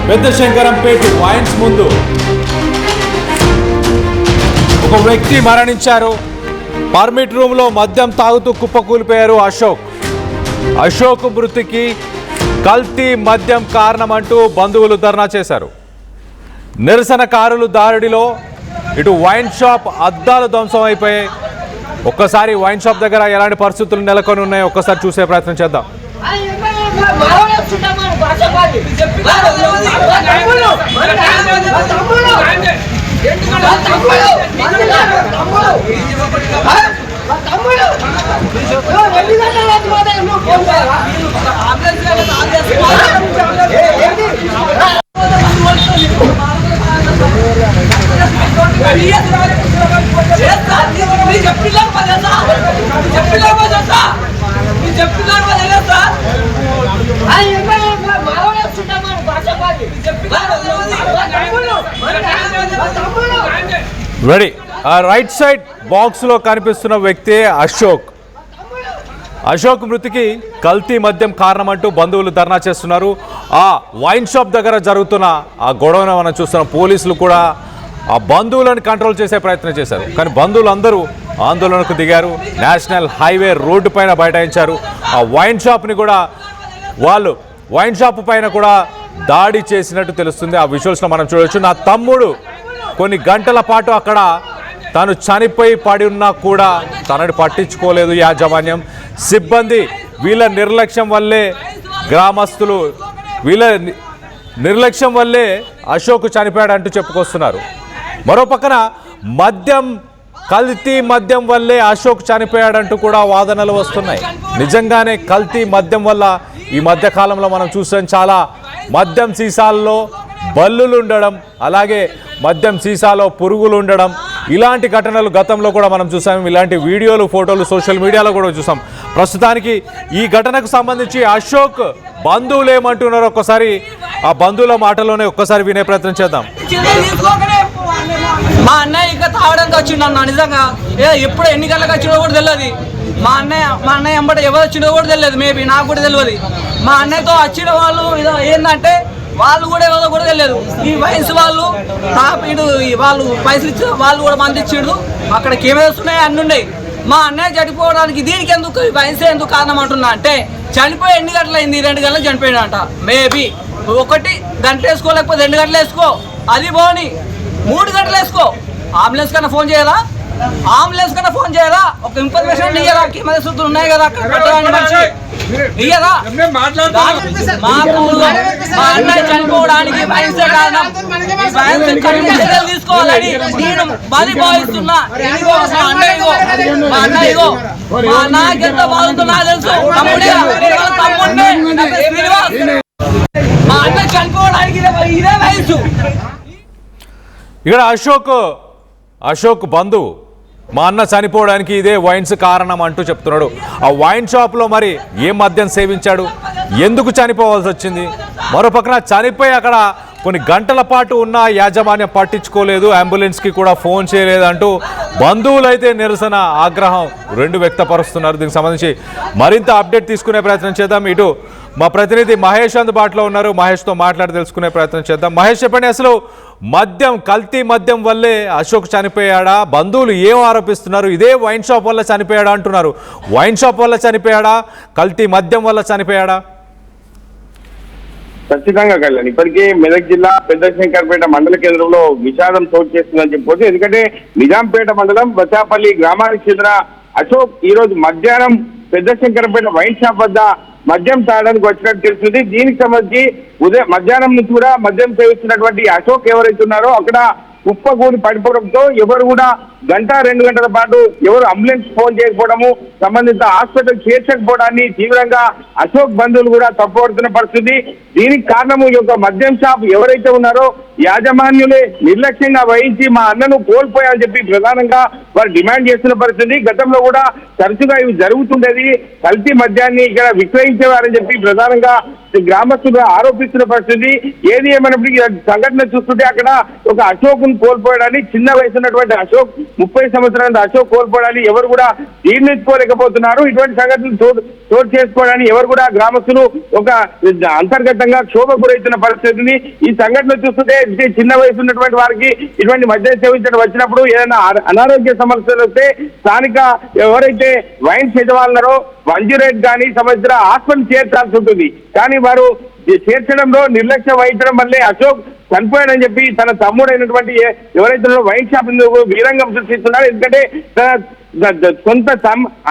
Peddashankarampet wines ముందు ఒక వ్యక్తి మరణించారు. పర్మిట్ రూమ్లో మద్యం తాగుతూ కుప్పకూలిపోయారు అశోక్ మృతికి కల్తీ మద్యం కారణమంటూ బంధువులు ధర్నా చేశారు. నిరసనకారులు దాడిలో ఇటు వైన్ షాప్ అద్దాలు ధ్వంసం అయిపోయాయి. ఒక్కసారి వైన్ షాప్ దగ్గర ఎలాంటి పరిస్థితులు నెలకొని ఉన్నాయో ఒక్కసారి చూసే ప్రయత్నం చేద్దాం. రెడీ రైట్ సైడ్ బాక్స్ లో కనిపిస్తున్న వ్యక్తి అశోక్ మృతికి కల్తీ మద్యం కారణమంటూ బంధువులు ధర్నా చేస్తున్నారు. ఆ వైన్ షాప్ దగ్గర జరుగుతున్న ఆ గొడవను మనం చూస్తున్నాం. పోలీసులు కూడా ఆ బంధువులను కంట్రోల్ చేసే ప్రయత్నం చేశారు. కానీ బంధువులు అందరూ ఆందోళనకు దిగారు. నేషనల్ హైవే రోడ్డు పైన బైఠాయించారు. ఆ వైన్ షాప్ని కూడా వాళ్ళు వైన్ షాప్ పైన కూడా దాడి చేసినట్టు తెలుస్తుంది. ఆ విజువల్స్లో మనం చూడవచ్చు. నా తమ్ముడు కొన్ని గంటల పాటు అక్కడ తాను చనిపోయి పడి ఉన్నా కూడా తనని పట్టించుకోలేదు యాజమాన్యం, సిబ్బంది. వీళ్ళ నిర్లక్ష్యం వల్లే గ్రామస్తులు వీళ్ళ నిర్లక్ష్యం వల్లే అశోక్ చనిపోయాడంటూ చెప్పుకొస్తున్నారు. మరో పక్కన కల్తీ మద్యం వల్లే అశోక్ చనిపోయాడంటూ కూడా వాదనలు వస్తున్నాయి. నిజంగానే కల్తీ మద్యం వల్ల ఈ మధ్య కాలంలో మనం చూసాం చాలా మద్యం సీసాల్లో బల్లులు ఉండడం, అలాగే మద్యం సీసాలో పురుగులు ఉండడం, ఇలాంటి ఘటనలు గతంలో కూడా మనం చూసాం. ఇలాంటి వీడియోలు ఫోటోలు సోషల్ మీడియాలో కూడా చూసాం. ప్రస్తుతానికి ఈ ఘటనకు సంబంధించి అశోక్ బంధువులు ఏమంటున్నారో ఒక్కసారి ఆ బంధువుల మాటలోనే ఒక్కసారి వినే ప్రయత్నం చేద్దాం. మా అన్నయ్య ఇంకా తాగడానికి వచ్చిండన్న, నిజంగా ఎప్పుడు ఎన్ని గంటలకు వచ్చిండో కూడా తెలియదు. మా అన్నయ్య ఎంబట ఎవరు వచ్చిండో కూడా తెలియదు, మేబీ నాకు కూడా తెలియదు. మా అన్నయ్యతో వచ్చిన వాళ్ళు ఏంటంటే వాళ్ళు కూడా ఎవరో కూడా తెలియదు. ఈ వయసు వాళ్ళు వాళ్ళు పైసలు ఇచ్చిన వాళ్ళు కూడా మంది ఇచ్చిండు. అక్కడ కెమెరాస్ ఉన్నాయి, అన్నీ ఉన్నాయి. మా అన్నయ్య చనిపోవడానికి దీనికి ఎందుకు వయసే ఎందుకు కారణం అంటున్నా అంటే, చనిపోయి ఎన్ని గంటలు అయింది? 2 గంటలకు చనిపోయాడంట. మేబీ 1 గంట వేసుకో, లేకపోతే 2 గంటలు వేసుకో, అది పోని 3 గంటలు వేసుకో. అంబులెన్స్ కన్నా ఫోన్ చేయాలా? ఒక ఇన్ఫర్మేషన్ ఇయ్యరా? కెమెరా సూత్రులు ఉన్నాయి కదా అక్కడ పెట్టడానికి మనిషి ఇయ్యరా? మా అన్నయ్య చనిపోవడానికి వయసే కారణం. తీసుకోవాలని నేను బలి భావిస్తున్నా. మా అన్నయ్యకి ఎంత బాగుంటున్నా తెలుసు. మా అన్నయ్య చనిపోవడానికి ఇదే వయసు. ఇక్కడ అశోక్ బంధువు మా అన్న చనిపోవడానికి ఇదే వైన్స్ కారణం అంటూ చెప్తున్నాడు. ఆ వైన్ షాప్లో మరి ఏ మద్యం సేవించాడు, ఎందుకు చనిపోవాల్సి వచ్చింది? మరో పక్కన చనిపోయి అక్కడ కొన్ని గంటల పాటు ఉన్న యాజమాన్యం పట్టించుకోలేదు, అంబులెన్స్కి కూడా ఫోన్ చేయలేదంటూ బంధువులైతే నిరసన ఆగ్రహం 2 వ్యక్తపరుస్తున్నారు. దీనికి సంబంధించి మరింత అప్డేట్ తీసుకునే ప్రయత్నం చేద్దాం. ఇటు మా ప్రతినిధి మహేష్ అందుబాటులో ఉన్నారు. మహేష్తో మాట్లాడి తెలుసుకునే ప్రయత్నం చేద్దాం. మహేష్, చెప్పండి, అసలు కల్తీ మద్యం వల్లే అశోక్ చనిపోయాడా? బంధువులు ఏం ఆరోపిస్తున్నారు? ఇదే వైన్ షాప్ వల్ల చనిపోయాడా అంటున్నారు. వైన్ షాప్ వల్ల చనిపోయాడా, కల్తీ మద్యం వల్ల చనిపోయాడా? ఖచ్చితంగా కళ్యాణ్, ఇప్పటికే మెదక్ జిల్లా పెద్దశంకర్పేట మండల కేంద్రంలో విషాదం చోటు చేస్తుందని చెప్పొచ్చు. ఎందుకంటే నిజాంపేట మండలం బచాపల్లి గ్రామానికి చెందిన అశోక్ ఈ రోజు మధ్యాహ్నం పెద్దశంకర్పేట వైన్ షాప్ వద్ద మద్యం తాగడానికి వచ్చినట్టు తెలుస్తుంది. దీనికి సంబంధించి మధ్యాహ్నం నుంచి కూడా మద్యం సేవిస్తున్నటువంటి అశోక్ ఎవరైతే ఉన్నారో అక్కడ కుప్పకూలి పడిపోవడంతో ఎవరు కూడా 1-2 గంటల పాటు ఎవరు అంబులెన్స్ ఫోన్ చేయకపోవడము, సంబంధిత హాస్పిటల్ చేర్చకపోవడాన్ని తీవ్రంగా అశోక్ బంధువులు కూడా తప్పుపడుతున్న పరిస్థితి. దీనికి కారణము ఈ యొక్క మద్యం షాప్ ఎవరైతే ఉన్నారో యాజమాన్యులే నిర్లక్ష్యంగా వహించి మా అన్నను కోల్పోయాలని చెప్పి ప్రధానంగా వారు డిమాండ్ చేస్తున్న పరిస్థితి. గతంలో కూడా తరచుగా ఇవి జరుగుతుండేది, కల్తీ మద్యాన్ని ఇక్కడ విక్రయించేవారని చెప్పి ప్రధానంగా గ్రామస్తులు ఆరోపిస్తున్న పరిస్థితి. ఏది ఏమైనప్పటికీ సంఘటన చూస్తుంటే అక్కడ ఒక అశోక్ కోల్పోయాడని, చిన్న వయసు ఉన్నటువంటి అశోక్ 30 సంవత్సరాల అశోక్ కోల్పోవడాన్ని ఎవరు కూడా జీర్ణించుకోలేకపోతున్నారు. ఇటువంటి సంఘటనలు చోటు చేసుకోవడానికి ఎవరు కూడా గ్రామస్తులు ఒక అంతర్గతంగా క్షోభ గురవుతున్న పరిస్థితిని ఈ సంఘటనలు చూస్తుంటే చిన్న వయసు ఉన్నటువంటి వారికి ఇటువంటి మద్యం సేవించడం వచ్చినప్పుడు ఏదైనా అనారోగ్య సమస్యలు వస్తే స్థానిక ఎవరైతే వైన్స్ యజమానులరో 108 కానీ సంవత్సర హాస్పిటల్ చేర్చాల్సి ఉంటుంది. కానీ వారు చేర్చడంలో నిర్లక్ష్యం వహించడం వల్లే అశోక్ చనిపోయాడని చెప్పి తన తమ్ముడైనటువంటి ఎవరైతే వైన్ షాప్ వీరంగం సృష్టిస్తున్నారో, ఎందుకంటే సొంత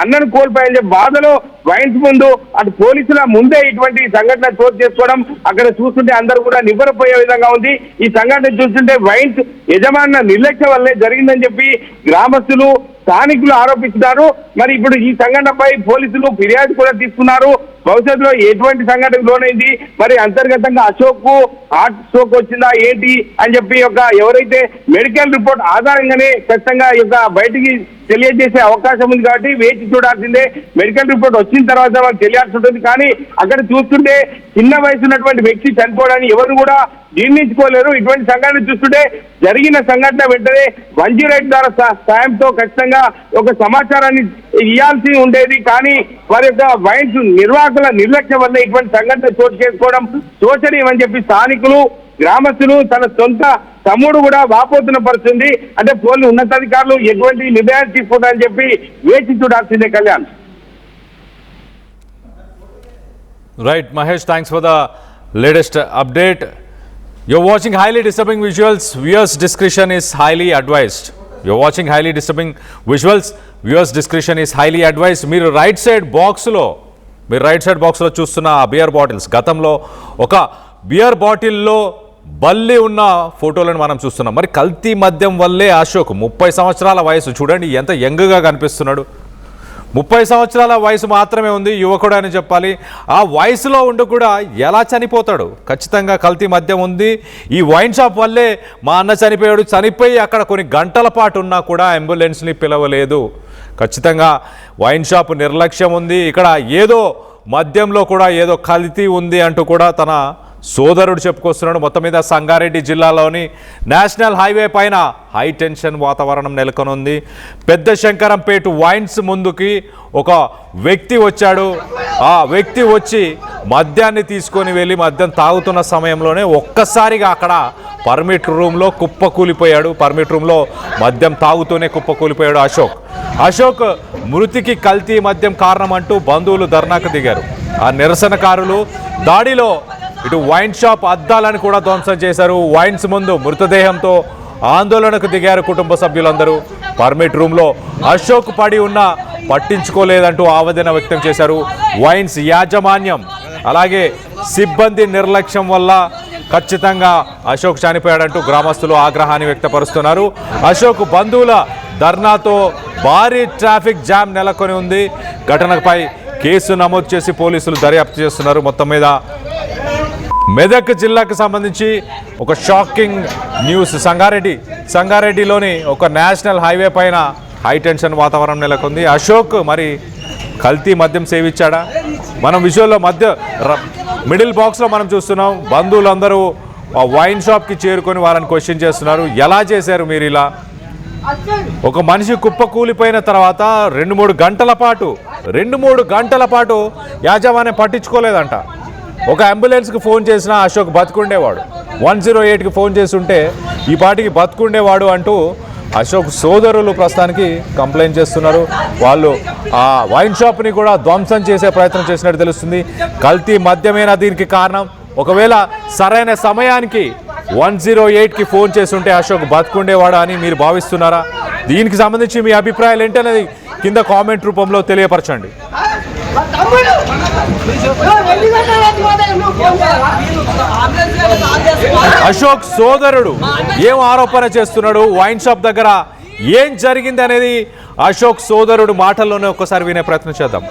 అన్నను కోల్పోయాయని చెప్పి బాధలో వైన్స్ ముందు అటు పోలీసుల ముందే ఇటువంటి సంఘటన చోటు చేసుకోవడం అక్కడ చూస్తుంటే అందరూ కూడా నివ్వరపోయే విధంగా ఉంది. ఈ సంఘటన చూస్తుంటే వైన్స్ యజమానుల నిర్లక్ష్యం వల్లే జరిగిందని చెప్పి గ్రామస్తులు స్థానికులు ఆరోపిస్తున్నారు. మరి ఇప్పుడు ఈ సంఘటనపై పోలీసులు ఫిర్యాదు కూడా తీసుకున్నారు. భవిష్యత్తులో ఎటువంటి సంఘటనకు లోనైంది, మరి అంతర్గతంగా అశోక్ కు హార్ట్ స్ట్రోక్ వచ్చిందా ఏంటి అని చెప్పి ఎవరైతే మెడికల్ రిపోర్ట్ ఆధారంగానే ఖచ్చితంగా బయటికి తెలియజేసే అవకాశం ఉంది. కాబట్టి వేచి చూడాల్సిందే. మెడికల్ రిపోర్ట్ వచ్చిన తర్వాత మనకు తెలియాల్సి ఉంటుంది. కానీ అక్కడ చూస్తుంటే చిన్న వయసు ఉన్నటువంటి వ్యక్తి చనిపోవడాన్ని ఎవరు కూడా జీర్ణించుకోలేరు. ఇటువంటి సంఘటన చూస్తుంటే జరిగిన సంఘటన వెంటనే 108 ద్వారా సాయంతో ఖచ్చితంగా ఒక సమాచారాన్ని ఇవ్వాల్సి ఉండేది. కానీ వారి యొక్క వైన్స్ నిర్వాహకుల నిర్లక్ష్యం వల్ల ఇటువంటి సంఘటన చోటు చేసుకోవడం శోచనీయమని చెప్పి స్థానికులు గ్రామస్తులు తన సొంత తమ్ముడు కూడా వాపోతున్న పరిస్థితి. అంటే పోలీసు ఉన్నతాధికారులు ఎటువంటి నిర్ణయాలు తీసుకుంటారని చెప్పి వేచి చూడాల్సిందే. Kalyan. Right, Mahesh, thanks for the latest update. You're watching highly disturbing visuals. Viewers' discretion is highly advised. You're watching highly disturbing visuals. Viewers' discretion is highly advised. మీరు రైట్ సైడ్ బాక్స్లో చూస్తున్న ఆ బియర్ బాటిల్స్, గతంలో ఒక beer బాటిల్లో బల్లి ఉన్న ఫోటోలను మనం చూస్తున్నాం. మరి కల్తీ మద్యం వల్లే అశోక్ 30 సంవత్సరాల వయసు, చూడండి ఎంత యంగ్గా కనిపిస్తున్నాడు. 30 సంవత్సరాల వయసు మాత్రమే ఉంది, యువకుడు అని చెప్పాలి. ఆ వయసులో ఉండి కూడా ఎలా చనిపోతాడు? ఖచ్చితంగా కల్తీ మద్యం ఉంది. ఈ వైన్ షాప్ వల్లే మా అన్న చనిపోయాడు. చనిపోయి అక్కడ కొన్ని గంటల పాటు ఉన్నా కూడా అంబులెన్స్ని పిలవలేదు. ఖచ్చితంగా వైన్ షాప్ నిర్లక్ష్యం ఉంది. ఇక్కడ ఏదో మద్యంలో కూడా ఏదో కల్తీ ఉంది అంటూ కూడా తన సోదరుడు చెప్పుకొస్తున్నాడు. మొత్తం మీద సంగారెడ్డి జిల్లాలోని నేషనల్ హైవే పైన హై టెన్షన్ వాతావరణం నెలకొనుంది. పెద్ద శంకరంపేట వైన్స్ ముందుకి ఒక వ్యక్తి వచ్చాడు. ఆ వ్యక్తి వచ్చి మద్యాన్ని తీసుకొని వెళ్ళి మద్యం తాగుతున్న సమయంలోనే ఒక్కసారిగా అక్కడ పర్మిట్ రూమ్లో కుప్పకూలిపోయాడు. పర్మిట్ రూమ్లో మద్యం తాగుతూనే కుప్పకూలిపోయాడు అశోక్ మృతికి కల్తీ మద్యం కారణం అంటూ బంధువులు ధర్నాకు దిగారు. ఆ నిరసనకారులు దాడిలో ఇటు వైన్ షాప్ అద్దాలను కూడా ధ్వంసం చేశారు. వైన్స్ ముందు మృతదేహంతో ఆందోళనకు దిగారు కుటుంబ సభ్యులందరూ. పర్మిట్ రూమ్లో అశోక్ పడి ఉన్నా పట్టించుకోలేదంటూ ఆవేదన వ్యక్తం చేశారు. వైన్స్ యాజమాన్యం అలాగే సిబ్బంది నిర్లక్ష్యం వల్ల ఖచ్చితంగా అశోక్ చనిపోయాడంటూ గ్రామస్తులు ఆగ్రహాన్ని వ్యక్తపరుస్తున్నారు. అశోక్ బంధువుల ధర్నాతో భారీ ట్రాఫిక్ జామ్ నెలకొని ఉంది. ఘటనపై కేసు నమోదు చేసి పోలీసులు దర్యాప్తు చేస్తున్నారు. మొత్తం మీద మెదక్ జిల్లాకు సంబంధించి ఒక షాకింగ్ న్యూస్. సంగారెడ్డిలోని ఒక నేషనల్ హైవే పైన హై టెన్షన్ వాతావరణం నెలకొంది. అశోక్ మరి కల్తీ మద్యం సేవించాడా? మనం విజువల్లో మిడిల్ బాక్స్లో మనం చూస్తున్నాం. బంధువులందరూ ఆ వైన్ షాప్కి చేరుకొని వారిని క్వశ్చన్ చేస్తున్నారు. ఎలా చేశారు మీరు ఇలా? ఒక మనిషి కుప్పకూలిపోయిన తర్వాత 2-3 గంటల పాటు యాజమాన్యం పట్టించుకోలేదంట. ఒక అంబులెన్స్కి ఫోన్ చేసినా అశోక్ బతుకుండేవాడు. 108కి ఫోన్ చేస్తుంటే ఈ పాటికి బతుకుండేవాడు అంటూ అశోక్ సోదరులు ప్రస్తుతానికి కంప్లైంట్ చేస్తున్నారు. వాళ్ళు ఆ వైన్ షాప్ని కూడా ధ్వంసం చేసే ప్రయత్నం చేసినట్టు తెలుస్తుంది. కల్తీ మద్యమేనా దీనికి కారణం? ఒకవేళ సరైన సమయానికి 108కి ఫోన్ చేస్తుంటే అశోక్ బతుకుండేవాడా అని మీరు భావిస్తున్నారా? దీనికి సంబంధించి మీ అభిప్రాయాలు ఏంటనేది కింద కామెంట్ రూపంలో తెలియపరచండి. అశోక్ సోదరుడు ఏం ఆరోపణ చేస్తున్నాడు, వైన్ షాప్ దగ్గర ఏం జరిగింది అనేది అశోక్ సోదరుడు మాటల్లోనే ఒక్కసారి వినే ప్రయత్నం చేద్దాం.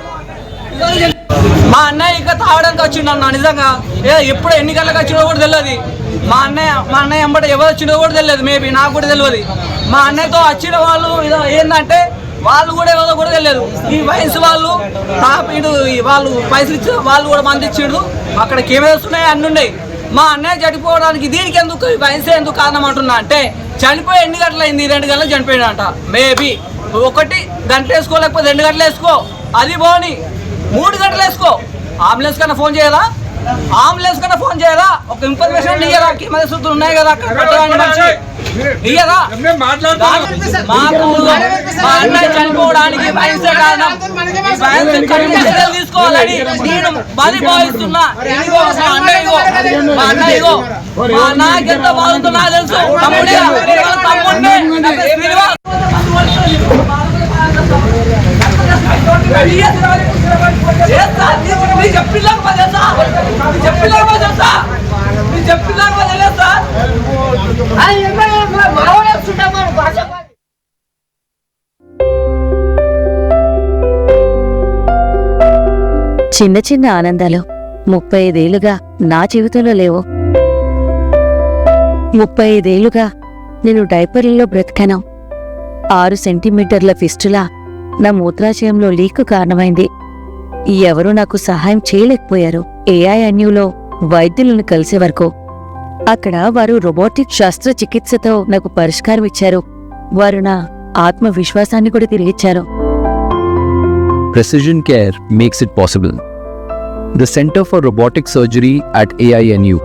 మా అన్నయ్య ఇంకా తాగడానికి వచ్చిండు అన్న. నిజంగా ఎప్పుడు ఎన్ని గంటలకు వచ్చిండో కూడా తెలియదు. మా అన్నయ్య ఎంబట ఎవరు వచ్చిండో కూడా తెలియదు. మేబీ నాకు కూడా తెలియదు. మా అన్నయ్యతో వచ్చిన వాళ్ళు ఏంటంటే వాళ్ళు కూడా ఎవరో కూడా తెలియదు. ఈ వయసు వాళ్ళు వాళ్ళు పైసలు ఇచ్చిన వాళ్ళు కూడా మంది ఇచ్చిండు. అక్కడ కెమెరాస్ ఉన్నాయి, అన్నీ ఉన్నాయి. మా అన్నయ్య చనిపోవడానికి దీనికి ఎందుకు వయసే ఎందుకు కారణం అంటున్నా అంటే చనిపోయి ఎన్ని గంటలు అయింది? 2 గంటలకు చనిపోయినట. మేబీ 1 గంట వేసుకో, లేకపోతే 2 గంటలు వేసుకో, అది పోని 3 గంటలు వేసుకో. అంబులెన్స్ కన్నా ఫోన్ చేయాలా? అంబులెన్స్ కన్నా ఫోన్ చేయాలా? ఒక ఇన్ఫర్మేషన్ ఇయ్యరా? కింద సూత్రులు ఉన్నాయి కదా అక్కడ పెట్టడానికి మనిషి ఇయ్యదా? మాకు మా అన్నయ్య చనిపోవడానికి వయసే కారణం. చర్యలు తీసుకోవాలని నేను బలి భావిస్తున్నా. మా అన్నయ్యకి ఎంత బాగుందో నాకు తెలుసు. తమ్ముడే చిన్న చిన్న ఆనందాలు 35 ఏళ్లుగా నా జీవితంలో లేవు. 35 ఏళ్లుగా నేను డైపర్లలో బ్రతికాను. 6 సెంటీమీటర్ల ఫిస్టులా నా మూత్రాశయంలో లీక్ కారణమైంది. ఎవరూ నాకు సహాయం చేయలేకపోయారు. ఏఐఎన్యూలో వైద్యులను కలిసే వరకు. అక్కడ వారు రోబోటిక్ శస్త్రచికిత్సతో నాకు పరిష్కారం ఇచ్చారు. వారు నా ఆత్మవిశ్వాసాన్ని కూడా తిరిగిచ్చారు. Precision care makes it possible. The Center for Robotic Surgery at AINU